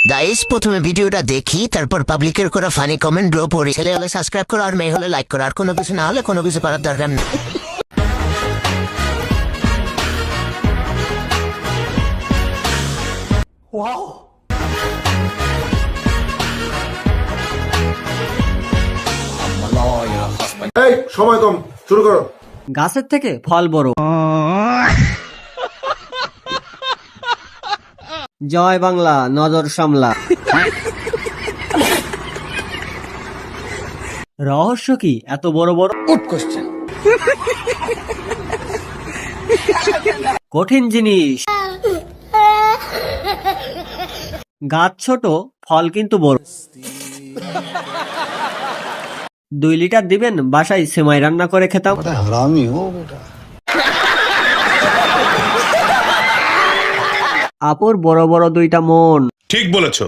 Guys প্রথমে ভিডিওটা দেখি, তারপর পাবলিকের করা ফানি কমেন্ট ড্র পড়ি। ছেলে হলে সাবস্ক্রাইব করো, আর মেয়ে হলে লাইক করো, আর কোনো কিছু না হলে কোনো কিছু করার দরকার নেই। এই সময় কম, শুরু করো। গাছের থেকে ফল বড়। জয় বাংলা, নজর সামলা। রহস্য কি এত বড় বড়? কঠিন জিনিস। গাছ ছোট, ফল কিন্তু বড়। 2 লিটার দিবেন, বাসায় সেমাই রান্না করে খেতাম। আপুর বড় বড় 2টা মন। ঠিক বলেছো।